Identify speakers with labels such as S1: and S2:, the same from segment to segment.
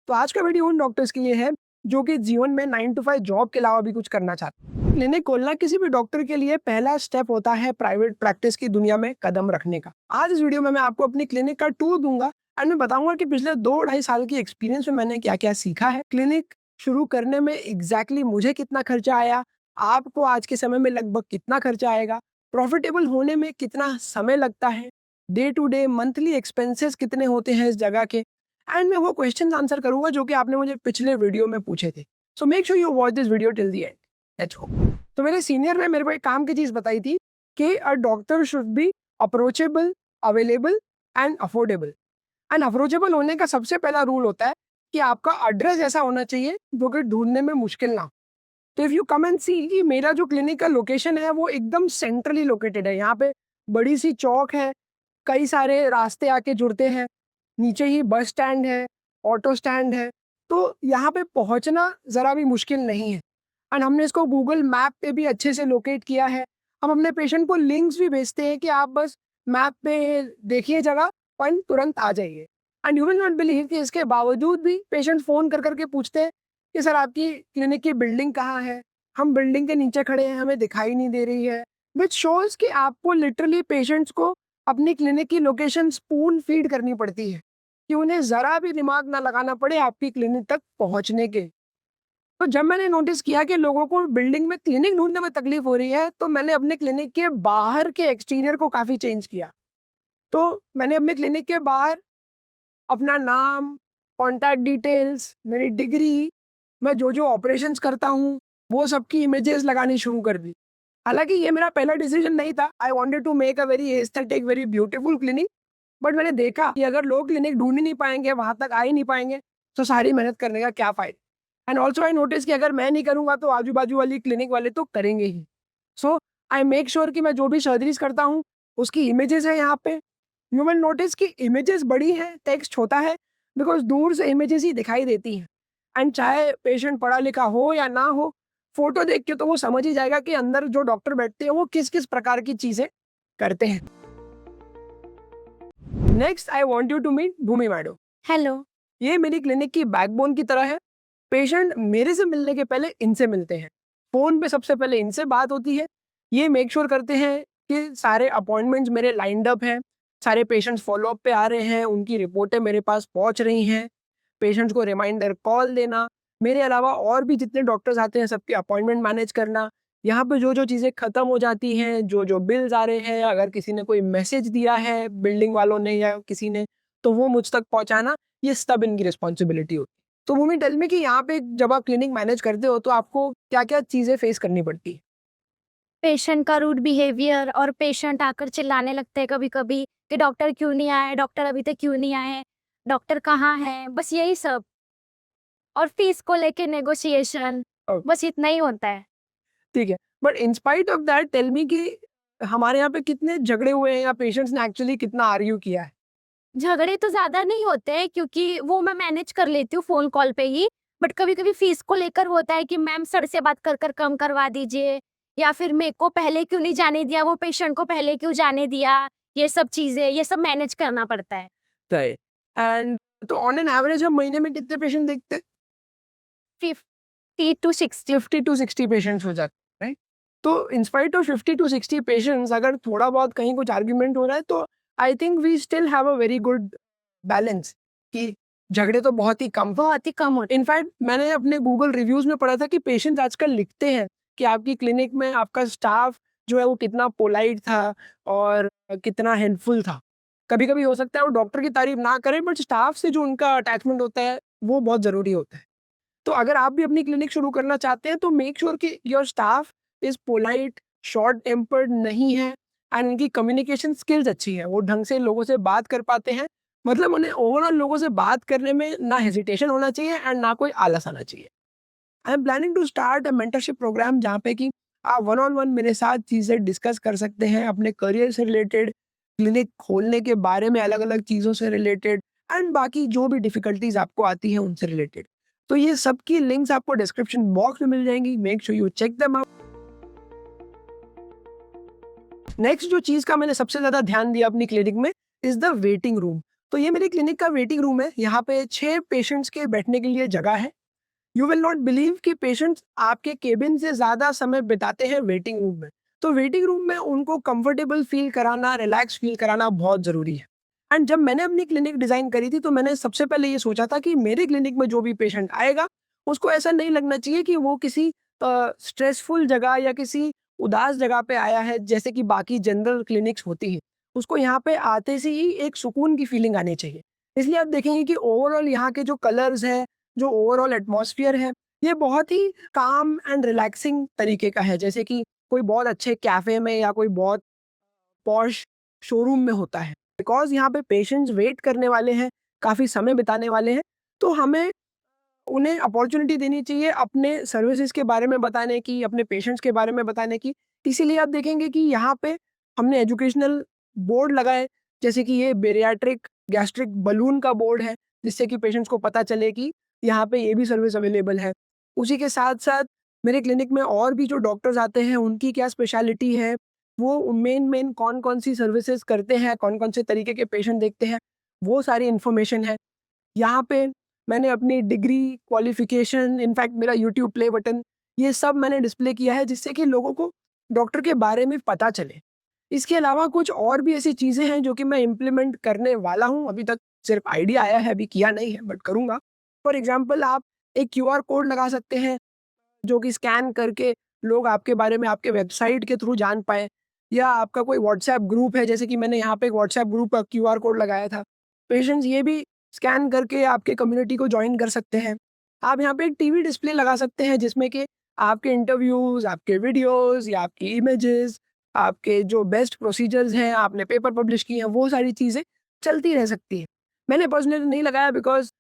S1: तो आज का वीडियो उन डॉक्टर्स के लिए है जो कि जीवन में 9 to 5 जॉब के अलावा भी कुछ करना चाहते हैं। क्लिनिक खोलना किसी भी डॉक्टर के लिए पहला स्टेप होता है प्राइवेट प्रैक्टिस की दुनिया में कदम रखने का। आज इस वीडियो में मैं आपको अपनी क्लिनिक का टूर दूंगा एंड मैं बताऊंगा कि पिछले 2-2.5 साल की एक्सपीरियंस में मैंने क्या क्या सीखा है। क्लिनिक शुरू करने में एग्जैक्टली मुझे कितना खर्चा आया, आपको आज के समय में लगभग कितना खर्चा आएगा, प्रॉफिटेबल होने में कितना समय लगता है, day to day monthly expenses कितने होते हैं इस जगह के, एंड मैं वो क्वेश्चंस आंसर करूंगा जो कि आपने मुझे पिछले वीडियो में पूछे थे। So make sure you watch this video till the end. Let's go. तो मेरे सीनियर ने मेरे को एक काम की चीज बताई थी कि a doctor should be approachable, available and affordable. And approachable होने का सबसे पहला रूल होता है कि आपका एड्रेस ऐसा होना चाहिए जो कि ढूंढने में मुश्किल ना हो। तो इफ यू कम एंड सी कि मेरा जो क्लिनिक का लोकेशन है वो एकदम सेंट्रली लोकेटेड है। यहाँ पे बड़ी सी चौक है, कई सारे रास्ते आके जुड़ते हैं, नीचे ही बस स्टैंड है, ऑटो स्टैंड है, तो यहाँ पे पहुँचना ज़रा भी मुश्किल नहीं है। एंड हमने इसको गूगल मैप पे भी अच्छे से लोकेट किया है। हम अपने पेशेंट को लिंक्स भी भेजते हैं कि आप बस मैप पे देखिए जगह और तुरंत आ जाइए। And you will not believe कि इसके बावजूद भी पेशेंट फ़ोन कर करके पूछते हैं कि सर आपकी क्लिनिक की बिल्डिंग कहाँ है? हम बिल्डिंग के नीचे खड़े हैं, हमें दिखाई नहीं दे रही है। विच शोज़ कि आपको लिटरली पेशेंट्स को अपनी क्लिनिक की लोकेशन स्पून फीड करनी पड़ती है कि उन्हें ज़रा भी दिमाग ना लगाना पड़े आपकी क्लिनिक तक पहुँचने के। तो जब मैंने नोटिस किया कि लोगों को बिल्डिंग में क्लिनिक ढूँढने में तकलीफ हो रही है, तो मैंने अपने क्लिनिक के बाहर के एक्सटीरियर को काफ़ी चेंज किया। तो मैंने अपने क्लिनिक के बाहर अपना नाम, कॉन्टैक्ट डिटेल्स, मेरी डिग्री, मैं जो-जो ऑपरेशंस करता हूँ, वो सब की इमेजेस लगानी शुरू कर दी। हालाँकि ये मेरा पहला डिसीजन नहीं था। I wanted to make a very aesthetic, very beautiful clinic. But मैंने देखा कि अगर लोग क्लिनिक ढूँढ ही नहीं पाएँगे, वहाँ तक आ ही नहीं पाएँगे, तो सारी मेहनत करने का क्या फ़ायदा? एंड ऑल्सो आई नोटिस कि अगर मैं नहीं करूँगा तो आजू-बाजू वाली क्लिनिक वाले तो करेंगे ही। सो आई मेक श्योर कि मैं जो भी सर्जरीज़ करता हूँ, उसकी इमेजेस है यहाँ पे। यू विल नोटिस कि इमेजेस बड़ी हैं, टेक्स्ट छोटा है, बिकॉज़ दूर से इमेजेस ही दिखाई देती हैं। एंड चाहे पेशेंट पढ़ा-लिखा हो या ना हो, फ़ोटो देख के तो वो समझ ही जाएगा कि अंदर जो डॉक्टर बैठते हैं, वो किस-किस प्रकार की चीज़ें करते हैं। Next I want you to meet Bhoomi madam.
S2: Hello.
S1: ये मेरी क्लिनिक की बैकबोन की तरह है। पेशेंट मेरे से मिलने के पहले इनसे मिलते हैं। फ़ोन पे सबसे पहले इनसे बात होती है। ये मेक श्योर करते हैं कि सारे अपॉइंटमेंट्स मेरे लाइन्ड अप हैं, सारे पेशेंट्स फ़ॉलो-अप पे आ रहे हैं, उनकी रिपोर्टें मेरे पास पहुँच रही हैं। पेशेंट्स को रिमाइंडर कॉल देना, मेरे अलावा और भी जितने डॉक्टर्स आते हैं सबके अपॉइंटमेंट मैनेज करना। यहाँ पे जो-जो चीज़ें ख़त्म हो जाती हैं, जो-जो बिल्स आ रहे हैं, अगर किसी ने कोई मैसेज दिया है बिल्डिंग वालों ने या किसी ने, तो वो मुझ तक पहुँचाना, ये सब इनकी रिस्पॉन्सिबिलिटी होती है। तो भूमि टेल मी कि यहाँ पे जब आप क्लिनिक मैनेज करते हो तो आपको क्या-क्या चीज़ें फेस करनी पड़ती है?
S2: पेशेंट का रूड बिहेवियर और पेशेंट आकर चिल्लाने लगते हैं कभी-कभी कि डॉक्टर क्यों नहीं आए? डॉक्टर अभी तक क्यों नहीं आए? डॉक्टर कहाँ हैं? बस यही सब। और फीस को लेके नेगोशिएशन,
S1: ओह,
S2: बस इतना ही होता है।
S1: ठीक है। But in spite of that tell me कि हमारे यहाँ पे कितने झगड़े हुए हैं या पेशेंट्स ने एक्चुअली कितना आर्ग्यू किया है?
S2: झगड़े तो ज़्यादा नहीं होते हैं क्योंकि वो मैं मैनेज कर लेती हूँ फ़ोन कॉल पे ही। बट कभी-कभी फीस को लेकर होता है कि मैम सर से बात कर कर कम करवा दीजिए, या फिर मेरे को पहले क्यों नहीं जाने दिया, वो पेशेंट को पहले क्यों जाने दिया? ये सब चीज़ें, ये सब मैनेज करना पड़ता है।
S1: राइट। एंड तो ऑन एन एवरेज हम महीने में कितने पेशेंट देखते हैं?
S2: 50 टू 60।
S1: 50 टू 60 पेशेंट्स हो जाते हैं, राइट? तो in spite of 50 to 60 patients अगर थोड़ा बहुत कहीं कुछ आर्गुमेंट हो रहा है तो I think we still have a very good balance कि झगड़े तो
S2: बहुत ही कम होते
S1: इनफैक्ट मैंने अपने गूगल रिव्यूज में पढ़ा था कि पेशेंट्स आजकल लिखते हैं कि आपकी क्लिनिक में आपका स्टाफ जो है वो कितना पोलाइट था और कितना हेल्पफुल था। कभी-कभी हो सकता है वो डॉक्टर की तारीफ ना करें बट स्टाफ से जो उनका अटैचमेंट होता है वो बहुत ज़रूरी होता है। तो अगर आप भी अपनी क्लिनिक शुरू करना चाहते हैं तो मेक श्योर कि your staff is polite, short tempered नहीं है एंड उनकी कम्युनिकेशन स्किल्स अच्छी है, वो ढंग से लोगों से बात कर पाते हैं। मतलब उन्हें ओवरऑल लोगों से बात करने में ना हेजिटेशन होना चाहिए एंड ना कोई आलस आना चाहिए। I am planning to start a mentorship programme जहाँ पे कि आप वन ऑन वन मेरे साथ चीज़ें डिस्कस कर सकते हैं अपने करियर से रिलेटेड, क्लिनिक खोलने के बारे में अलग अलग चीज़ों से रिलेटेड एंड बाकी जो भी डिफिकल्टीज आपको आती हैं उनसे रिलेटेड। तो ये सब की लिंक्स आपको डिस्क्रिप्शन बॉक्स में मिल जाएंगी, make sure you check them out. Next जो चीज़ का मैंने सबसे ज़्यादा ध्यान दिया अपनी क्लिनिक में इज़ द वेटिंग रूम। तो ये मेरे क्लिनिक का वेटिंग रूम है। यहाँ पे 6 पेशेंट्स के बैठने के लिए जगह है। यू विल नॉट बिलीव कि पेशेंट्स आपके केबिन से ज़्यादा समय बिताते हैं वेटिंग रूम में। तो वेटिंग रूम में उनको कंफर्टेबल फ़ील कराना, रिलैक्स फ़ील कराना बहुत ज़रूरी है। एंड जब मैंने अपनी क्लिनिक डिज़ाइन करी थी, तो मैंने सबसे पहले ये सोचा था कि मेरे क्लिनिक में जो भी पेशेंट आएगा, उसको ऐसा नहीं लगना चाहिए कि वो किसी स्ट्रेसफुल जगह या किसी उदास जगह पे आया है, जैसे कि बाकी जनरल क्लिनिक्स होती हैं। उसको यहाँ पे आते से ही एक सुकून की फीलिंग आनी चाहिए। इसलिए आप देखेंगे कि ओवरऑल यहाँ के जो कलर्स हैं, जो ओवरऑल एटमॉस्फेयर है, ये बहुत ही काम एंड रिलैक्सिंग तरीके का है, जैसे कि कोई बहुत अच्छे कैफ़े में या कोई बहुत पॉश शोरूम में होता है। बिकॉज़ यहाँ पे पेशेंट्स वेट करने वाले हैं, काफ़ी समय बिताने वाले हैं, तो हमें उन्हें अपॉर्च्युनिटी देनी चाहिए अपने सर्विसेज़ के बारे में बताने की, अपने पेशेंट्स के बारे में बताने की। इसीलिए आप देखेंगे कि यहाँ पे हमने एजुकेशनल बोर्ड लगाए, जैसे कि ये बेरियाट्रिक गैस्ट्रिक बलून का बोर्ड है, जिससे कि पेशेंट्स को पता चले कि यहाँ पे ये भी सर्विस अवेलेबल है। उसी के साथ-साथ मेरे क्लिनिक में और भी जो डॉक्टर्स आते हैं, उनकी क्या स्पेशलिटी है, वो मेन कौन-कौन सी सर्विसेज़ करते हैं, कौन-कौन से तरीके के पेशेंट देखते हैं, वो सारी इन्फॉर्मेशन है। यहाँ पे मैंने अपनी डिग्री, क्वालिफ़िकेशन, इनफैक्ट मेरा यूट्यूब प्ले बटन, ये सब मैंने डिस्प्ले किया है, जिससे कि लोगों को डॉक्टर के बारे में पता चले। इसके अलावा कुछ और भी ऐसी चीज़ें हैं जो कि मैं इम्प्लीमेंट करने वाला हूँ, अभी तक सिर्फ़ आइडिया आया है, अभी किया नहीं है बट करूँगा। फॉर एग्ज़ाम्पल आप एक क्यूआर कोड लगा सकते हैं, जो कि स्कैन करके लोग आपके बारे में आपके वेबसाइट के थ्रू जान पाएँ, या आपका कोई व्हाट्सएप ग्रुप है, जैसे कि मैंने यहाँ पे एक व्हाट्सएप ग्रुप का क्यूआर कोड लगाया था। पेशेंट्स ये भी स्कैन करके आपके कम्युनिटी को जॉइन कर सकते हैं। आप यहाँ पे एक टीवी डिस्प्ले लगा सकते हैं, जिसमें कि आपके इंटरव्यूज़, आपके वीडियोज़ या आपकी इमेजेस, आपके जो बेस्ट प्रोसीजर्स हैं, आपने पेपर पब्लिश किए हैं, वो सारी चीज़ें चलती रह सकती हैं। मैंने पर्सनली नहीं लगाया, बिकॉज़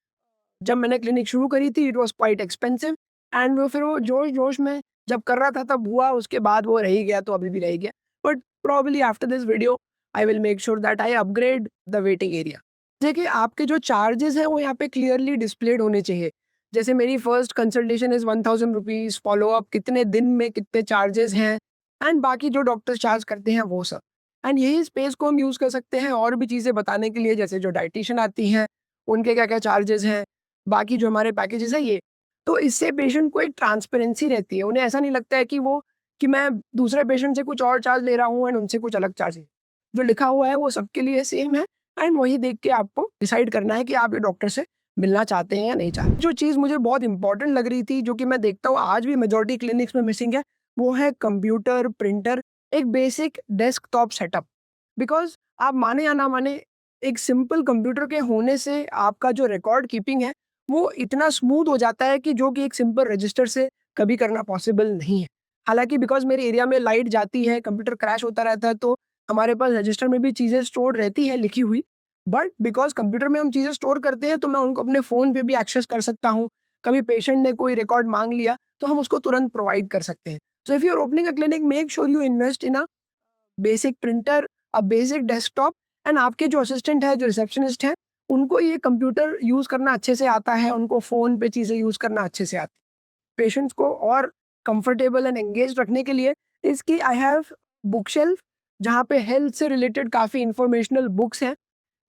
S1: जब मैंने क्लिनिक शुरू करी थी it was quite expensive, and वो फिर वो जोश-जोश में जब कर रहा था तब हुआ, उसके बाद वो रह ही गया, तो अभी भी रह गया। But probably after this video I will make sure that I upgrade the waiting area. देखिए, आपके जो चार्जेज़ हैं वो यहाँ पे क्लियरली डिस्प्लेड होने चाहिए। जैसे मेरी first consultation is 1000 rupees, follow up कितने दिन में कितने चार्जेज़ हैं, एंड बाकी जो डॉक्टर्स चार्ज करते हैं वो सब। एंड यही स्पेस को हम यूज़ कर सकते हैं और भी चीज़ें बताने के लिए, जैसे जो डायटीशियन आती हैं, उनके क्या-क्या चार्जेज़ हैं, बाकी जो हमारे पैकेजेज़ हैं ये। तो इससे पेशेंट को एक ट्रांसपेरेंसी रहती है, उन्हें ऐसा नहीं लगता है कि मैं दूसरे पेशेंट से कुछ और चार्ज ले रहा हूँ एंड उनसे कुछ अलग चार्ज है। जो लिखा हुआ है वो सबके लिए सेम है, एंड वही देख के आपको डिसाइड करना है कि आप ये डॉक्टर से मिलना चाहते हैं या नहीं चाहते। जो चीज़ मुझे बहुत इंपॉर्टेंट लग रही थी, जो कि मैं देखता हूँ आज भी मेजॉरिटी क्लिनिक्स में मिसिंग है, वो है कंप्यूटर, प्रिंटर, एक बेसिक डेस्कटॉप सेटअप। बिकॉज़ आप माने या ना माने, एक सिंपल कंप्यूटर के होने से आपका जो रिकॉर्ड कीपिंग है, वो इतना स्मूथ हो जाता है कि जो कि एक सिंपल रजिस्टर से कभी करना पॉसिबल नहीं है। हालाँकि बिकॉज़ मेरे एरिया में लाइट जाती है, कंप्यूटर क्रैश होता रहता है, तो हमारे पास रजिस्टर में भी चीज़ें स्टोर रहती है लिखी हुई। बट बिकॉज़ कंप्यूटर में हम चीज़ें स्टोर करते हैं, तो मैं उनको अपने फ़ोन पे भी एक्सेस कर सकता हूँ। कभी पेशेंट ने कोई रिकॉर्ड माँग लिया, तो हम उसको तुरंत प्रोवाइड कर सकते हैं। So if you are opening a clinic, make sure you invest in a basic printer, a basic desktop, and आपके जो असिस्टेंट है, जो रिसेप्शनिस्ट हैं, उनको ये कंप्यूटर यूज़ करना अच्छे से आता है, उनको फ़ोन पे चीज़ें यूज़ करना अच्छे से आती है। पेशेंट्स को और कंफर्टेबल एंड एंगेज्ड रखने के लिए इसकी आई हैव बुक शेल्फ, जहाँ पे हेल्थ से रिलेटेड काफ़ी इन्फॉर्मेशनल बुक्स हैं।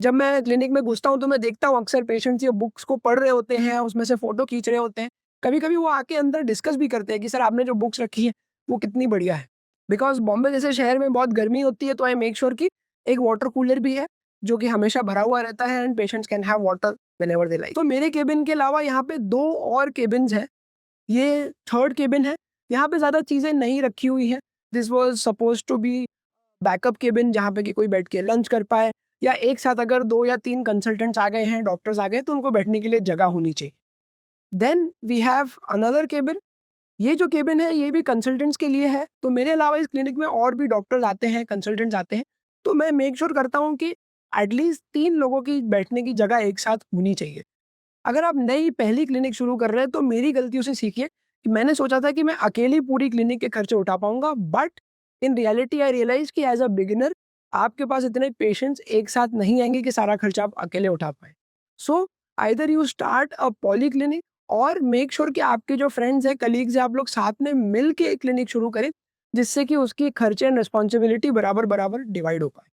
S1: जब मैं क्लिनिक में घुसता हूँ, तो मैं देखता हूँ अक्सर पेशेंट्स ये बुक्स को पढ़ रहे होते हैं, उसमें से फ़ोटो खींच रहे होते हैं। कभी-कभी वो आके अंदर डिस्कस भी करते हैं कि सर, आपने जो बुक्स रखी है, वो कितनी बढ़िया है। बिकॉज़ बॉम्बे जैसे शहर में बहुत गर्मी होती है, तो आई मेक श्योर कि एक वाटर कूलर भी है, जो कि हमेशा भरा हुआ रहता है, and patients can have water whenever they like. तो मेरे केबिन के अलावा यहाँ पे 2 और केबिन्स हैं। ये थर्ड केबिन है। यहाँ पे ज़्यादा चीज़ें नहीं रखी हुई हैं। This was supposed to be backup cabin, जहाँ पे कि कोई बैठ के लंच कर पाए, या एक साथ अगर 2 या 3 कंसल्टेंट्स आ गए हैं, डॉक्टर्स आ गए, तो उनको बैठने के लिए जगह होनी चाहिए। Then we have another cabin. ये जो केबिन है, ये भी कंसल्टेंट्स के लिए है। तो मेरे अलावा इस क्लिनिक में और भी डॉक्टर्स आते हैं, कंसल्टेंट्स आते हैं। तो मैं मेक श्योर करता हूँ कि एटलीस्ट 3 लोगों की बैठने की जगह एक साथ होनी चाहिए। अगर आप नई पहली क्लिनिक शुरू कर रहे हैं, तो मेरी गलतियों से सीखिए कि मैंने सोचा था कि मैं अकेली पूरी क्लिनिक के खर्चे उठा पाऊँगा, but in reality I realise कि एज़ अ बिगिनर आपके पास इतने पेशेंट्स एक साथ नहीं आएँगे कि सारा खर्चा आप अकेले उठा पाएँ। So either you start a poly clinic, और मेक श्योर कि आपके जो फ्रेंड्स हैं, कलीग्स हैं, आप लोग साथ में मिल के एक क्लिनिक शुरू करें, जिससे कि उसकी खर्चे एंड रिस्पॉन्सिबिलिटी बराबर-बराबर डिवाइड हो पाए।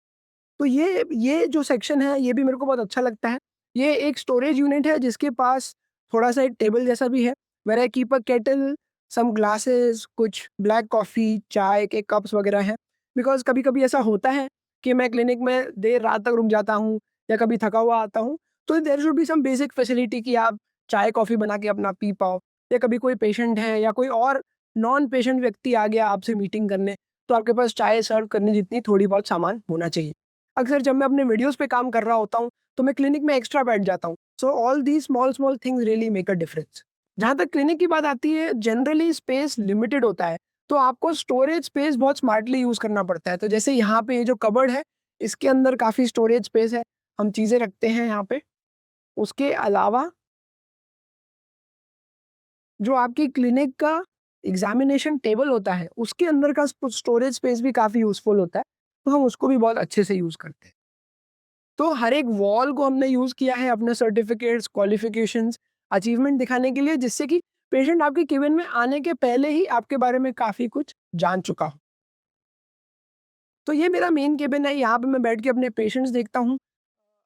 S1: तो ये जो सेक्शन है ये भी मेरे को बहुत अच्छा लगता है। ये एक स्टोरेज यूनिट है जिसके पास थोड़ा-सा एक टेबल जैसा भी है, where I keep a kettle, some glasses, कुछ ब्लैक कॉफ़ी, चाय के कप्स वगैरह हैं। बिकॉज़ कभी-कभी ऐसा होता है कि मैं क्लिनिक में देर रात तक रुक जाता हूँ या कभी थका हुआ आता हूँ, तो there should be some basic facility कि आप चाय-कॉफ़ी बना के अपना पी पाओ, या कभी कोई पेशेंट है या कोई और नॉन पेशेंट व्यक्ति आ गया आपसे मीटिंग करने, तो आपके पास चाय सर्व करने जितनी थोड़ी बहुत सामान होना चाहिए। अक्सर जब मैं अपने वीडियोज़ पे काम कर रहा होता हूँ, तो मैं क्लिनिक में एक्स्ट्रा बैठ जाता हूँ। So all these small things really make a difference. जहाँ तक क्लिनिक की बात आती है, जनरली स्पेस लिमिटेड होता है, तो आपको स्टोरेज स्पेस बहुत स्मार्टली यूज़ करना पड़ता है। तो जैसे यहाँ पे ये जो कबर्ड है, इसके अंदर काफ़ी स्टोरेज स्पेस है, हम चीज़ें रखते हैं यहाँ पे। उसके अलावा जो आपकी क्लिनिक का एग्ज़ामिनेशन टेबल होता है, उसके अंदर का स्टोरेज स्पेस भी काफ़ी यूज़फुल होता है, तो हम उसको भी बहुत अच्छे से यूज़ करते हैं। तो हर एक वॉल को हमने यूज़ किया है अपने सर्टिफ़िकेट्स, क्वालिफ़िकेशंस, अचीवमेंट दिखाने के लिए, जिससे कि पेशेंट आपके केबिन में आने के पहले ही आपके बारे में काफ़ी कुछ जान चुका हो। तो ये मेरा मेन केबिन है, यहाँ पे मैं बैठ के अपने पेशेंट्स देखता हूँ।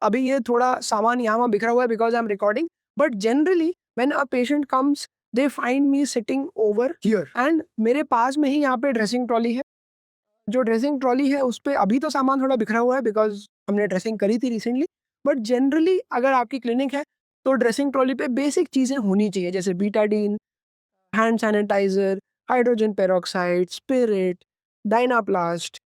S1: अभी ये थोड़ा सामान यहाँ-वहाँ बिखरा हुआ है because I am recording, but generally when a patient comes, they find me sitting over here and मेरे पास में ही यहाँ पे ड्रेसिंग ट्रॉली है। जो ड्रेसिंग ट्रॉली है उस पे अभी तो सामान थोड़ा बिखरा हुआ है बिकॉज़ हमने ड्रेसिंग करी थी रिसेंटली, बट जनरली अगर आपकी क्लिनिक है, तो ड्रेसिंग ट्रॉली पे बेसिक चीज़ें होनी चाहिए, जैसे Betadine, hand sanitiser, hydrogen peroxide, spirit, Dynaplast,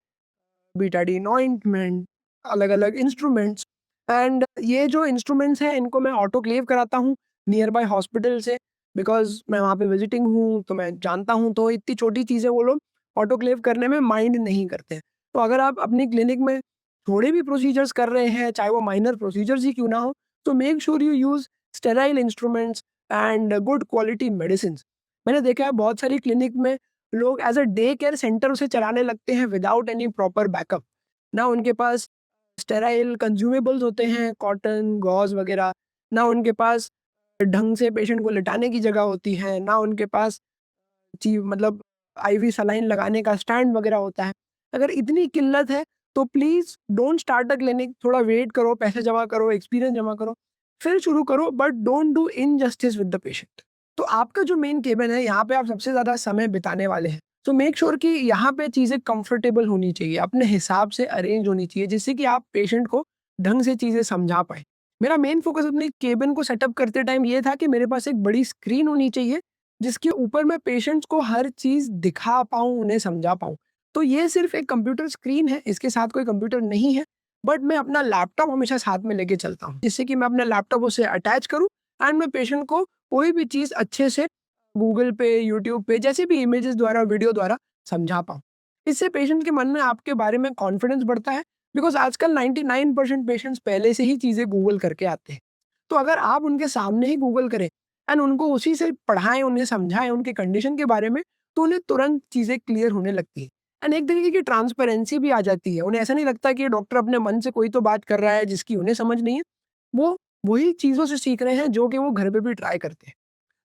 S1: Betadine ointment, अलग-अलग इंस्ट्रूमेंट्स। एंड ये जो इंस्ट्रूमेंट्स हैं इनको मैं ऑटोक्लेव कराता हूँ नियर बाय हॉस्पिटल से, बिकॉज़ मैं वहाँ पे विज़िटिंग हूँ, तो मैं जानता हूँ, तो इतनी छोटी चीज़ें वो लोग ऑटोक्लेव करने में माइंड नहीं करते हैं। तो अगर आप अपनी क्लिनिक में थोड़े भी प्रोसीजर्स कर रहे हैं, चाहे वो माइनर प्रोसीजर्स ही क्यों ना हो, तो make sure you use sterile instruments and good quality medicines. मैंने देखा है बहुत सारी क्लिनिक में लोग as a day care centre उसे चलाने लगते हैं विदाउट एनी प्रॉपर बैकअप। ना उनके पास स्टेराइल कंज्यूमेबल्स होते हैं, कॉटन, गॉज़ वगैरह, ना उनके पास ढंग से पेशेंट को लिटाने की जगह होती है, ना उनके पास मतलब आईवी सलाइन लगाने का स्टैंड वगैरह होता है। अगर इतनी किल्लत है, तो please don't start a clinic, थोड़ा वेट करो, पैसे जमा करो, एक्सपीरियंस जमा करो, फिर शुरू करो, but don't do injustice with the patient. तो आपका जो मेन केबिन है, यहाँ पे आप सबसे ज़्यादा समय बिताने वाले हैं। तो मेक श्योर कि यहाँ पे चीज़ें कंफर्टेबल होनी चाहिए, अपने हिसाब से अरेंज होनी चाहिए, जिससे कि आप पेशेंट को ढंग से चीज़ें समझा पाएँ। मेरा मेन फ़ोकस अपने केबिन को सेटअप करते टाइम ये था कि मेरे पास एक बड़ी स्क्रीन होनी चाहिए, जिसके ऊपर मैं पेशेंट्स को हर चीज़ दिखा पाऊँ, उन्हें समझा पाऊँ। तो ये सिर्फ़ एक कंप्यूटर स्क्रीन है, इसके साथ कोई कंप्यूटर नहीं है, बट मैं अपना लैपटॉप हमेशा साथ में लेके चलता हूँ, जिससे कि मैं अपना लैपटॉप उससे अटैच करूँ एंड मैं पेशेंट को कोई भी चीज़ अच्छे से गूगल पे, यूट्यूब पे, जैसे भी इमेजेस द्वारा, वीडियो द्वारा समझा पाऊँ। इससे पेशेंट के मन में आपके बारे में कॉन्फिडेंस बढ़ता है, बिकॉज़ आजकल 99% पेशेंट्स पहले से ही चीज़ें गूगल करके आते हैं। तो अगर आप उनके सामने ही गूगल करें एंड उनको उसी से पढ़ाएँ, उन्हें समझाएँ उनके कंडीशन के बारे में, तो उन्हें तुरंत चीज़ें क्लियर होने लगती हैं। एंड एक तरीके की ट्रांसपेरेंसी भी आ जाती है। उन्हें ऐसा नहीं लगता कि ये डॉक्टर अपने मन से कोई तो बात कर रहा है जिसकी उन्हें समझ नहीं है। वो वही चीज़ों से सीख रहे हैं जो कि वो घर पे भी ट्राई करते हैं।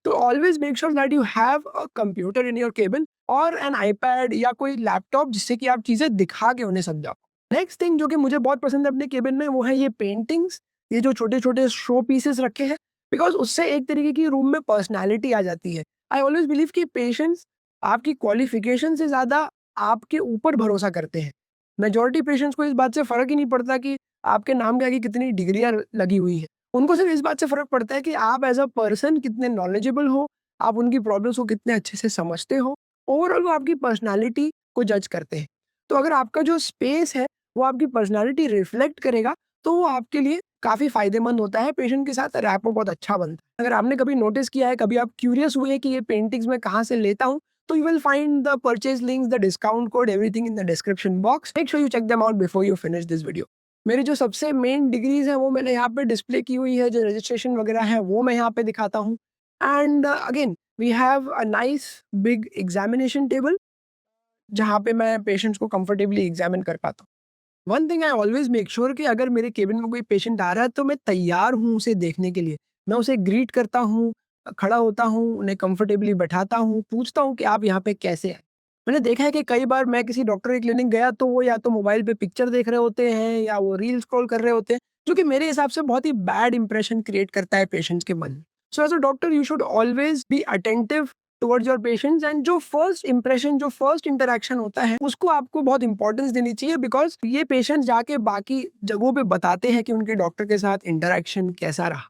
S1: तो always make sure that you have a computer in your cabin और एन आईपैड या कोई लैपटॉप, जिससे कि आप चीज़ें दिखा के उन्हें समझाओ। नेक्स्ट थिंग जो कि मुझे बहुत पसंद है अपने केबिन में, वो है ये पेंटिंग्स, ये जो छोटे-छोटे शो पीसेस रखे हैं, बिकॉज़ उससे एक तरीके की रूम में पर्सनैलिटी आ जाती है। आई ऑलवेज़ बिलीव कि पेशेंट्स आपकी क्वालिफ़िकेशन से ज़्यादा आपके ऊपर भरोसा करते हैं। मेजॉरिटी पेशेंट्स को इस बात से फ़र्क ही नहीं पड़ता कि आपके नाम के आगे कितनी डिग्रियाँ लगी हुई हैं। उनको सिर्फ़ इस बात से फ़र्क पड़ता है कि आप एज़ अ पर्सन कितने नॉलेजेबल हो, आप उनकी प्रॉब्लम्स को कितने अच्छे से समझते हो। ओवरऑल वो आपकी पर्सनैलिटी को जज करते हैं। तो अगर आपका जो स्पेस है, वो आपकी पर्सनैलिटी रिफ्लेक्ट करेगा, तो वो आपके लिए काफ़ी फ़ायदेमंद होता है, पेशेंट के साथ रैपो बहुत अच्छा बनता है। अगर आपने कभी नोटिस किया है, कभी आप क्यूरियस हुए कि ये पेंटिंग्स मैं कहाँ से लेता हूँ, तो you will find the purchase links, the discount code, everything in the description box. Make sure you check them out before you finish this video. मेरी जो सबसे मेन डिग्रीज़ हैं, वो मैंने यहाँ पे डिस्प्ले की हुई है, जो रजिस्ट्रेशन वगैरह है, वो मैं यहाँ पे दिखाता हूँ। And again we have a nice big examination table, जहाँ पे मैं पेशेंट्स को कंफर्टेबली एग्ज़ामिन कर पाता हूँ। One thing I always make sure कि अगर मेरे केबिन में कोई पेशेंट आ रहा है, तो मैं तैयार हूँ उसे देखने के लिए। मैं उसे ग्रीट करता हूँ, खड़ा होता हूँ, उन्हें कंफर्टेबली बैठाता हूँ, पूछता हूँ कि आप यहाँ पे कैसे आए? मैंने देखा है कि कई बार मैं किसी डॉक्टर के क्लिनिक गया तो वो या तो मोबाइल पे पिक्चर देख रहे होते हैं या वो रील स्क्रॉल कर रहे होते हैं, जो कि मेरे हिसाब से बहुत ही बैड इंप्रेशन क्रिएट करता है पेशेंट्स के मन में। So as a doctor you should always be attentive towards your patients, and जो फर्स्ट इंप्रेशन, जो फर्स्ट इंटरेक्शन होता है उसको आपको बहुत इंपॉर्टेंस देनी चाहिए, बिकॉज ये पेशेंट्स जाके बाकी जगहों पे बताते हैं कि उनके डॉक्टर के साथ इंटरेक्शन कैसा रहा।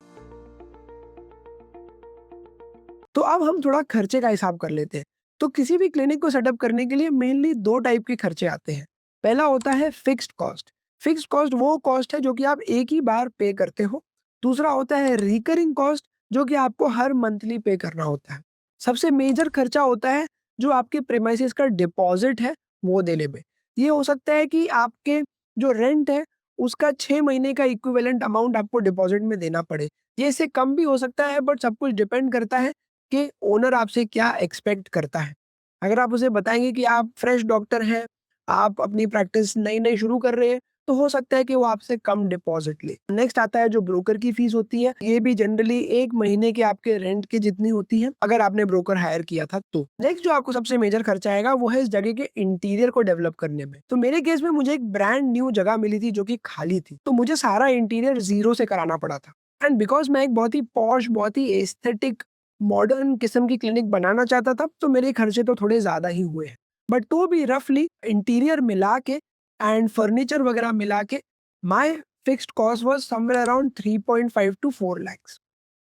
S1: तो अब हम थोड़ा खर्चे का हिसाब कर लेते हैं। तो किसी भी क्लिनिक को सेटअप करने के लिए मेनली 2 टाइप के खर्चे आते हैं। पहला होता है फिक्स्ड कॉस्ट। फिक्स्ड कॉस्ट वो कॉस्ट है जो कि आप एक ही बार पे करते हो। दूसरा होता है रिकरिंग कॉस्ट, जो कि आपको हर मंथली पे करना होता है। सबसे मेजर खर्चा होता है जो आपके प्रीमाइसेस का डिपॉजिट है वो देने में। ये हो सकता है कि आपके जो रेंट है उसका 6 महीने का इक्विवेलेंट अमाउंट आपको डिपॉजिट में देना पड़े। ये इससे कम भी हो सकता है, बट सब कुछ डिपेंड करता है कि ओनर आपसे क्या एक्सपेक्ट करता है। अगर आप उसे बताएँगे कि आप फ्रेश डॉक्टर हैं, आप अपनी प्रैक्टिस नई-नई शुरू कर रहे हैं, तो हो सकता है कि वो आपसे कम डिपॉज़िट ले। नेक्स्ट आता है जो ब्रोकर की फीस होती है, ये भी जनरली 1 महीने के आपके रेंट के जितनी होती है, अगर आपने ब्रोकर हायर किया था तो। नेक्स्ट जो आपको सबसे मेजर खर्चा आएगा वो है इस जगह के इंटीरियर को डेवलप करने में। तो मेरे केस में मुझे एक ब्रांड न्यू जगह मिली थी जो कि खाली थी, तो मुझे सारा इंटीरियर ज़ीरो से कराना पड़ा था। एंड बिकॉज़ मैं एक बहुत ही पॉश, बहुत ही एस्थेटिक मॉडर्न किस्म की क्लिनिक बनाना चाहता था, तो मेरे खर्चे तो थोड़े ज़्यादा ही हुए हैं। बट तो भी रफली इंटीरियर मिला के एंड फर्नीचर वगैरह मिला के my fixed cost was somewhere around 3.5 to 4 lakhs.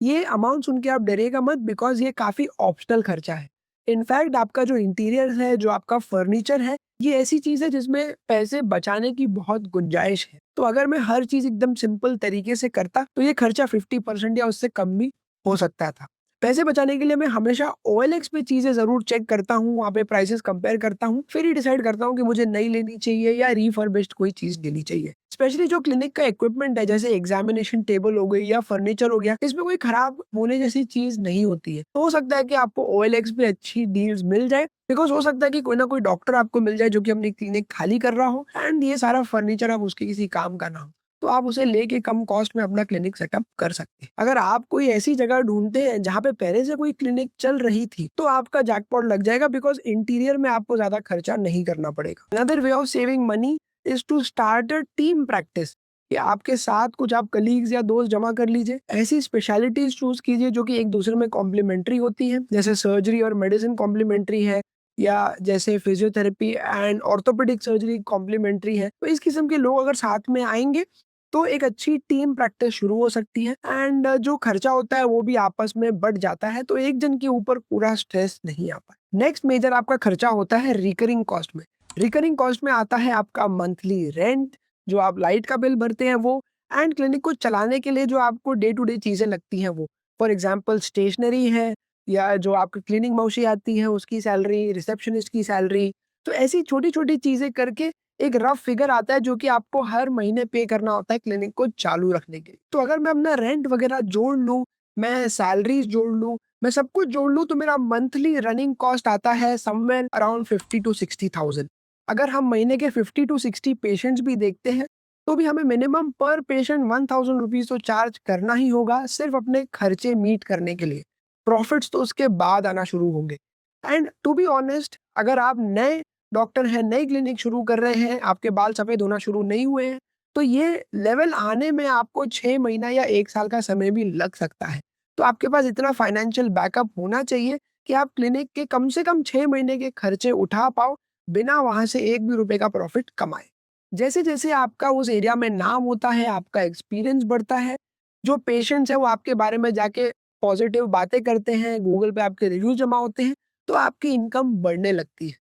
S1: ये अमाउंट सुन के आप डरिएगा मत, बिकॉज़ ये काफ़ी ऑप्शनल खर्चा है। इनफैक्ट आपका जो इंटीरियर है, जो आपका फर्नीचर है, ये ऐसी चीज़ है जिसमें पैसे बचाने की बहुत गुंजाइश है। तो अगर मैं हर चीज़ एकदम सिंपल तरीके से करता, तो ये खर्चा 50% या उससे कम भी हो सकता था। पैसे बचाने के लिए मैं हमेशा ओएलएक्स पे चीज़ें ज़रूर चेक करता हूँ, वहाँ पे प्राइसेस कंपेयर करता हूँ, फिर ही डिसाइड करता हूँ कि मुझे नई लेनी चाहिए या रिफर्बिश्ड कोई चीज़ लेनी चाहिए। स्पेशली जो क्लिनिक का इक्विपमेंट है, जैसे एग्जामिनेशन टेबल हो गई या फर्नीचर हो गया, इसमें कोई खराब होने जैसी चीज़ नहीं होती है। तो हो सकता है कि आपको ओएलएक्स पे अच्छी डील्स मिल जाए, बिकॉज़ हो सकता है कि कोई ना कोई डॉक्टर आपको मिल जाए जो कि अपनी क्लिनिक खाली कर रहा हो, एंड ये सारा फर्नीचर अब उसके किसी काम का ना हो। तो आप उसे लेके कम कॉस्ट में अपना क्लिनिक सेटअप कर सकते हैं। अगर आप कोई ऐसी जगह ढूँढते हैं जहाँ पे पहले से कोई क्लिनिक चल रही थी, तो आपका जैकपॉट लग जाएगा, बिकॉज़ इंटीरियर में आपको ज़्यादा खर्चा नहीं करना पड़ेगा। Another way of saving money is to start a team practice, कि आपके साथ कुछ आप कलीग्स या दोस्त जमा कर लीजिए। ऐसी स्पेशलिटीज़ चूज़ कीजिए जो कि एक दूसरे में कॉम्प्लीमेंट्री होती हैं, जैसे सर्जरी और मेडिसिन कॉम्प्लीमेंट्री है, या जैसे physiotherapy and orthopaedic surgery complementary है। तो इस किस्म के लोग अगर साथ में आएँगे, तो एक अच्छी टीम प्रैक्टिस शुरू हो सकती है, एंड जो खर्चा होता है वो भी आपस में बढ़ जाता है, तो एक जन के ऊपर पूरा स्ट्रेस नहीं आता। नेक्स्ट मेजर आपका खर्चा होता है रिकरिंग कॉस्ट में। रिकरिंग कॉस्ट में आता है आपका मंथली रेंट, जो आप लाइट का बिल भरते हैं वो, एंड क्लिनिक को चलाने के लिए जो आपको डे टू डे चीज़ें लगती हैं वो। फॉर एग्जाम्पल स्टेशनरी है, या जो आपकी क्लीनिंग मौसी आती है उसकी सैलरी, रिसेप्शनिस्ट की सैलरी। तो ऐसी छोटी-छोटी चीज़ें करके एक रफ फिगर आता है जो कि आपको हर महीने पे करना होता है क्लिनिक को चालू रखने के लिए। तो अगर मैं अपना रेंट वगैरह जोड़ लूँ, मैं सैलरीज़ जोड़ लूँ, मैं सब कुछ जोड़ लूँ, तो मेरा मंथली रनिंग कॉस्ट आता है समवेयर अराउंड 50 टू 60,000। अगर हम महीने के 50 टू 60 पेशेंट्स भी देखते हैं, तो भी हमें मिनिमम पर पेशेंट 1000 रुपीज़ तो चार्ज करना ही होगा, सिर्फ अपने खर्चे मीट करने के लिए। प्रॉफिट्स तो उसके बाद आना शुरू होंगे। एंड टू बी ऑनेस्ट, अगर आप नए डॉक्टर हैं, नई क्लिनिक शुरू कर रहे हैं, आपके बाल सफ़ेद होना शुरू नहीं हुए हैं, तो ये लेवल आने में आपको 6 महीना या 1 साल का समय भी लग सकता है। तो आपके पास इतना फाइनेंशियल बैकअप होना चाहिए कि आप क्लिनिक के कम से कम 6 महीने के खर्चे उठा पाओ, बिना वहाँ से एक भी रुपए का प्रॉफिट कमाए। जैसे-जैसे आपका उस एरिया में नाम होता है, आपका एक्सपीरियंस बढ़ता है, जो पेशेंट्स हैं वो आपके बारे में जाके पॉजिटिव बातें करते हैं, गूगल पे आपके रिव्यू जमा होते हैं, तो आपकी इनकम बढ़ने लगती है।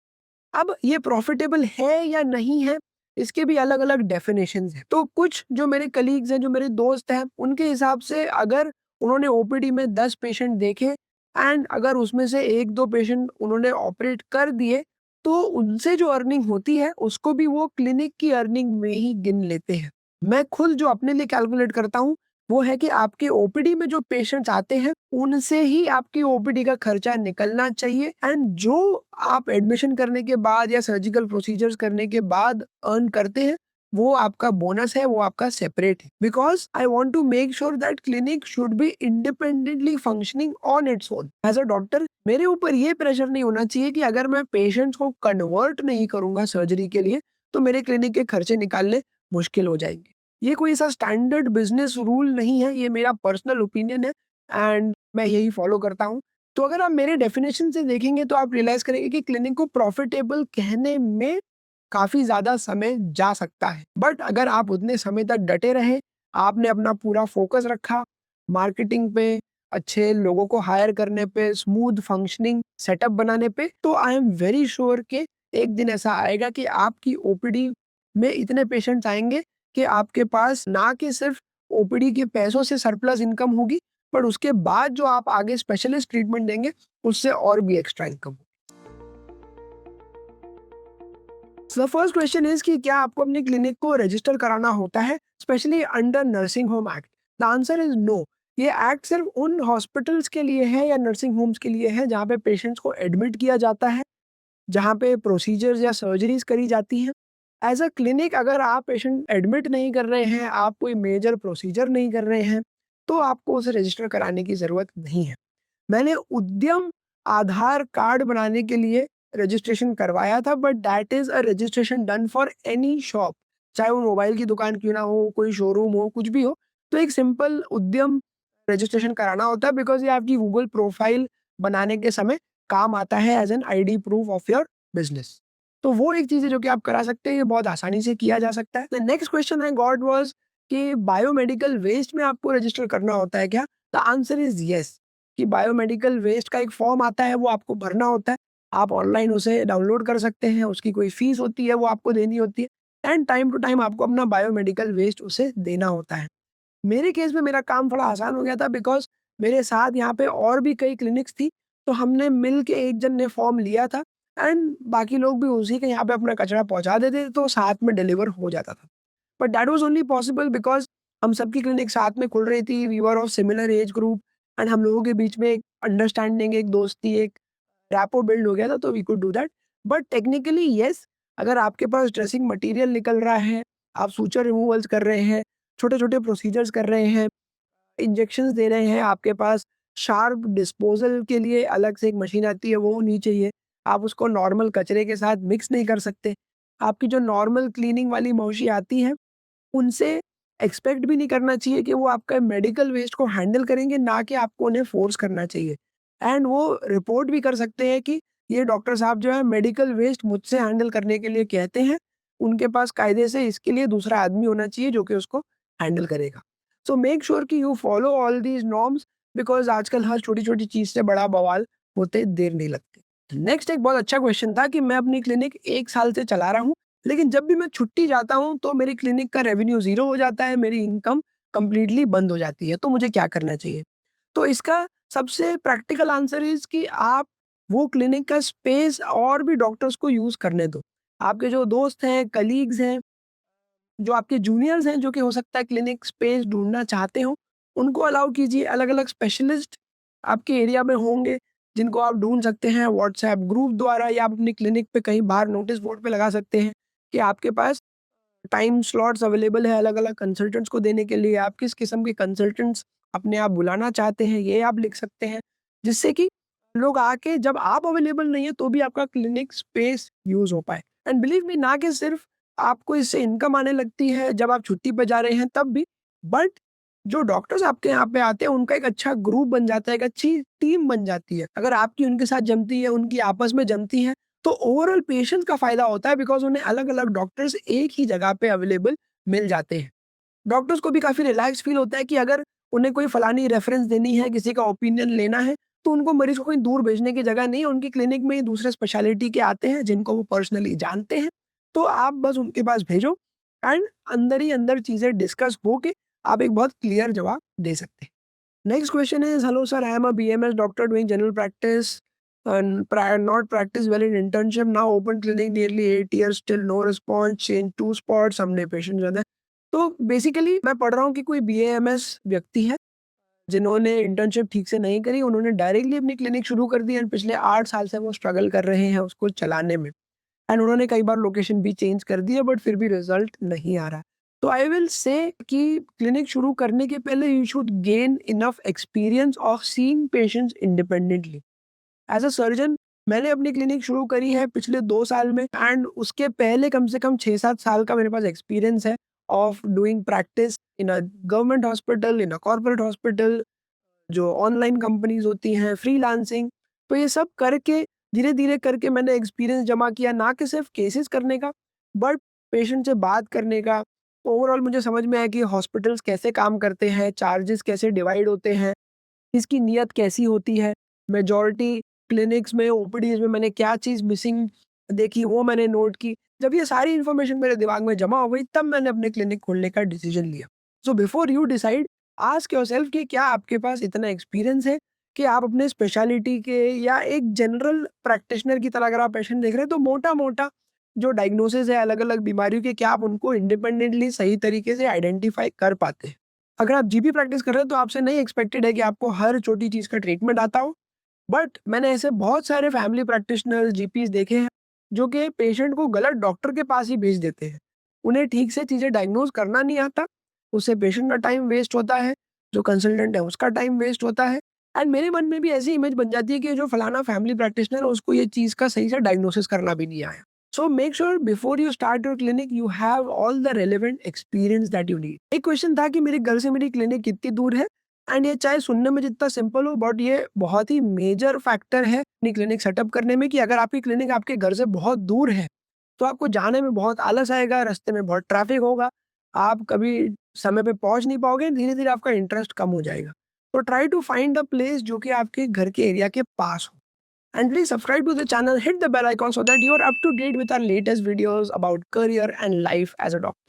S1: अब ये प्रॉफिटेबल है या नहीं है, इसके भी अलग-अलग डेफिनेशंस हैं। तो कुछ जो मेरे कलीग्स हैं, जो मेरे दोस्त हैं, उनके हिसाब से अगर उन्होंने ओपीडी में 10 पेशेंट देखे, एंड अगर उसमें से 1-2 पेशेंट उन्होंने ऑपरेट कर दिए, तो उनसे जो अर्निंग होती है, उसको भी वो क्लिनिक की अर्निंग में ही गिन लेते हैं। मैं खुद जो अपने लिए कैलकुलेट करता हूँ, वो है कि आपके ओपीडी में जो पेशेंट्स आते हैं, उनसे ही आपकी ओपीडी का खर्चा निकलना चाहिए, एंड जो आप एडमिशन करने के बाद या सर्जिकल प्रोसीजर्स करने के बाद अर्न करते हैं, वो आपका बोनस है, वो आपका सेपरेट है, because I want to make sure that clinic should be independently functioning on its own. As a doctor मेरे ऊपर ये प्रेशर नहीं होना चाहिए कि अगर मैं पेशेंट्स को कन्वर्ट नहीं करूंगा सर्जरी के लिए तो मेरे क्लिनिक के खर्चे निकालने मुश्किल हो जाएंगे। ये कोई ऐसा स्टैंडर्ड बिजनेस रूल नहीं है, ये मेरा पर्सनल ओपिनियन है एंड मैं यही फॉलो करता हूँ। तो अगर आप मेरे डेफिनेशन से देखेंगे तो आप रियलाइज करेंगे कि क्लिनिक को प्रॉफिटेबल कहने में काफी ज्यादा समय जा सकता है, बट अगर आप उतने समय तक डटे रहे, आपने अपना पूरा फोकस रखा मार्केटिंग पे, अच्छे लोगों को हायर करने पे, स्मूथ फंक्शनिंग सेटअप बनाने पे, तो आई एम वेरी श्योर कि एक दिन ऐसा आएगा कि आपकी ओपीडी में इतने पेशेंट्स आएंगे कि आपके पास ना कि सिर्फ ओपीडी के पैसों से सरप्लस इनकम होगी, पर उसके बाद जो आप आगे स्पेशलिस्ट ट्रीटमेंट देंगे उससे और भी एक्स्ट्रा इनकम होगी। सो फर्स्ट क्वेश्चन इज कि क्या आपको अपने क्लिनिक को रजिस्टर कराना होता है specially under nursing home act? The answer is no. ये एक्ट सिर्फ उन हॉस्पिटल्स के लिए है या नर्सिंग होम्स के लिए है जहाँ पे पेशेंट्स को एडमिट किया जाता है, जहाँ पे प्रोसीजर्स या सर्जरीज करी जाती हैं। एज अ क्लिनिक अगर आप पेशेंट एडमिट नहीं कर रहे हैं, आप कोई मेजर प्रोसीजर नहीं कर रहे हैं, तो आपको उसे रजिस्टर कराने की ज़रूरत नहीं है। मैंने उद्यम आधार कार्ड बनाने के लिए रजिस्ट्रेशन करवाया था, but that is a registration done for any shop, चाहे वो मोबाइल की दुकान क्यों ना हो, कोई शोरूम हो, कुछ भी हो। तो एक सिंपल उद्यम रजिस्ट्रेशन कराना होता है बिकॉज़ ये आपकी गूगल प्रोफाइल बनाने के समय काम आता है as an ID proof of your business. तो वो एक चीज़ है जो कि आप करा सकते हैं, ये बहुत आसानी से किया जा सकता है। The next question I got was कि बायोमेडिकल वेस्ट में आपको रजिस्टर करना होता है क्या? The answer is yes. कि बायोमेडिकल वेस्ट का एक फॉर्म आता है, वो आपको भरना होता है। आप ऑनलाइन उसे डाउनलोड कर सकते हैं, उसकी कोई फीस होती है, वो आपको देनी होती है एंड टाइम टू टाइम आपको अपना बायोमेडिकल वेस्ट उसे देना होता है। मेरे केस में मेरा काम थोड़ा आसान हो गया था बिकॉज़ मेरे साथ यहाँ पे और भी कई क्लिनिक्स थी, तो हमने मिल के एक जन ने फॉर्म लिया था एंड बाकी लोग भी उसी के यहाँ पे अपना कचरा पहुँचा देते थे, तो साथ में डिलीवर हो जाता था। But that was only possible because हम सबकी क्लिनिक साथ में खुल रही थी, we were of similar age group and हम लोगों के बीच में एक अंडरस्टैंडिंग, एक दोस्ती, एक रैपो बिल्ड हो गया था, तो we could do that. But technically yes, अगर आपके पास ड्रेसिंग मटीरियल निकल रहा है, आप सूचर रिमूवल्स कर रहे हैं, छोटे-छोटे प्रोसीजर्स कर रहे हैं, इंजेक्शंस दे रहे हैं, आपके पास शार्प डिस्पोज़ल के लिए अलग से एक मशीन आती है, वो नहीं चाहिए। आप उसको नॉर्मल कचरे के साथ मिक्स नहीं कर सकते। आपकी जो नॉर्मल क्लीनिंग वाली मौशी आती हैं, उनसे एक्सपेक्ट भी नहीं करना चाहिए कि वो आपका मेडिकल वेस्ट को हैंडल करेंगे, ना कि आपको उन्हें फ़ोर्स करना चाहिए। एंड वो रिपोर्ट भी कर सकते हैं कि ये डॉक्टर साहब जो है मेडिकल वेस्ट मुझसे हैंडल करने के लिए कहते हैं, उनके पास कायदे से इसके लिए दूसरा आदमी होना चाहिए जो कि उसको हैंडल करेगा। सो मेक श्योर कि you follow all these norms because आजकल हर छोटी-छोटी चीज़ से बड़ा बवाल होते देर नहीं लगती। नेक्स्ट एक बहुत अच्छा क्वेश्चन था कि मैं अपनी क्लिनिक 1 साल से चला रहा हूँ, लेकिन जब भी मैं छुट्टी जाता हूँ तो मेरी क्लिनिक का रेवेन्यू ज़ीरो हो जाता है, मेरी इनकम कंप्लीटली बंद हो जाती है, तो मुझे क्या करना चाहिए? तो इसका सबसे प्रैक्टिकल आंसर इज़ कि आप वो क्लिनिक का स्पेस और भी डॉक्टर्स को यूज़ करने दो। आपके जो दोस्त हैं, कलीग्स हैं, जो आपके जूनियर्स हैं, जो कि हो सकता है क्लिनिक स्पेस ढूँढना चाहते हों, उनको अलाउ कीजिए। अलग-अलग स्पेशलिस्ट आपके एरिया में होंगे, जिनको आप ढूँढ सकते हैं व्हाट्सएप ग्रुप द्वारा, या आप अपनी क्लिनिक पे कहीं बाहर नोटिस बोर्ड पे लगा सकते हैं कि आपके पास टाइम स्लॉट्स अवेलेबल है अलग-अलग कंसल्टेंट्स को देने के लिए। आप किस किस्म के कंसल्टेंट्स अपने आप बुलाना चाहते हैं, ये आप लिख सकते हैं। जिससे कि लोग आके जब आप अवेलेबल नहीं है तो भी आपका क्लिनिक स्पेस यूज़ हो पाए। एंड बिलीव मी, ना कि सिर्फ आपको इससे इनकम आने लगती है जब आप छुट्टी पे जा रहे हैं तब भी, बट जो डॉक्टर्स आपके यहाँ पे आते हैं उनका एक अच्छा ग्रुप बन जाता है, एक अच्छी टीम बन जाती है। अगर आपकी उनके साथ जमती है, उनकी आपस में जमती है, तो ओवरऑल पेशेंट्स का फ़ायदा होता है बिकॉज़ उन्हें अलग-अलग डॉक्टर्स एक ही जगह पे अवेलेबल मिल जाते हैं। डॉक्टर्स को भी काफ़ी रिलैक्स फ़ील होता है कि अगर उन्हें कोई फलानी रेफ़रेंस देनी है, किसी का ओपिनियन लेना है, तो उनको मरीज़ को कहीं दूर भेजने की जगह नहीं है, उनकी क्लिनिक में ही दूसरे स्पेशलिटी के आते हैं, जिनको वो पर्सनली जानते हैं। तो आप बस उनके पास भेजो एंड अंदर ही अंदर चीज़ें डिस्कस हो के आप एक बहुत क्लियर जवाब दे सकते हैं। Next question is, hello sir, I am a BMS doctor doing general practice and not practice well in internship. Now open clinic nearly 8 years, still no response. Change 2 spots, हमने patient ज़्यादा है। तो basically मैं पढ़ रहा हूँ कि कोई BAMS व्यक्ति है जिन्होंने इंटर्नशिप ठीक से नहीं करी, उन्होंने डायरेक्टली अपनी क्लिनिक शुरू कर दी एंड पिछले 8 साल से वो स्ट्रगल कर रहे हैं उसको चलाने में। एंड उन्होंने कई बार लोकेशन भी चेंज कर दी है, बट फिर भी रिजल्ट नहीं आ रहा है। तो आई विल से कि क्लिनिक शुरू करने के पहले you should gain enough experience of seeing patients independently. As a surgeon मैंने अपनी क्लिनिक शुरू करी है पिछले 2 साल में, एंड उसके पहले कम से कम 6-7 साल का मेरे पास एक्सपीरियंस है of doing practice in a government hospital, in a corporate hospital, जो ऑनलाइन कंपनीज होती हैं, फ्रीलांसिंग। तो ये सब करके धीरे-धीरे करके मैंने एक्सपीरियंस जमा किया, ना कि सिर्फ केसेस करने का, बट पेशेंट से बात करने का। ओवरऑल मुझे समझ में आया कि हॉस्पिटल्स कैसे काम करते हैं, चार्जेस कैसे डिवाइड होते हैं, किसकी नीयत कैसी होती है। मेजॉरिटी क्लिनिक्स में, ओपीडीज़ में मैंने क्या चीज़ मिसिंग देखी, वो मैंने नोट की। जब ये सारी इन्फॉर्मेशन मेरे दिमाग में जमा हो गई, तब मैंने अपने क्लिनिक खोलने का डिसीजन लिया। So before you decide, ask yourself कि क्या आपके पास इतना एक्सपीरियंस है कि आप अपने स्पेशलिटी के या एक जनरल प्रैक्टिशनर की तरह अगर आप पेशेंट देख रहे हैं, तो मोटा-मोटा जो डायग्नोसिस है अलग-अलग बीमारियों के, क्या आप उनको इंडिपेंडेंटली सही तरीके से आइडेंटिफाई कर पाते हैं? अगर आप जीपी प्रैक्टिस कर रहे हो, तो आपसे नहीं एक्सपेक्टेड है कि आपको हर छोटी चीज़ का ट्रीटमेंट आता हो। बट मैंने ऐसे बहुत सारे फैमिली प्रैक्टिशनर्स, जीपीज़ देखे हैं, जो कि पेशेंट को गलत डॉक्टर के पास ही भेज देते हैं। उन्हें ठीक से चीज़ें डायग्नोज़ करना नहीं आता, उससे पेशेंट का टाइम वेस्ट होता है, जो कंसल्टेंट है उसका टाइम वेस्ट होता है, एंड मेरे मन में भी ऐसी इमेज बन जाती है कि जो फलाना फैमिली प्रैक्टिशनर है, उसको ये चीज़ का सही से डायग्नोसिस करना भी नहीं आया। So make sure before you start your clinic you have all the relevant experience that you need. एक क्वेश्चन था कि मेरे घर से मेरी क्लिनिक कितनी दूर है, एंड ये चाहे सुनने में जितना सिंपल हो, बट ये बहुत ही मेजर फैक्टर है अपनी क्लिनिक सेटअप करने में, कि अगर आपकी क्लिनिक आपके घर से बहुत दूर है, तो आपको जाने में बहुत आलस आएगा, रास्ते में बहुत ट्रैफिक होगा, आप कभी समय पे पहुँच नहीं पाओगे, धीरे-धीरे आपका इंटरेस्ट कम हो जाएगा। तो try to find a place जो कि आपके घर के एरिया के पास हो। And please subscribe to the channel, hit the bell icon so that you are up to date with our latest videos about career and life as a doctor.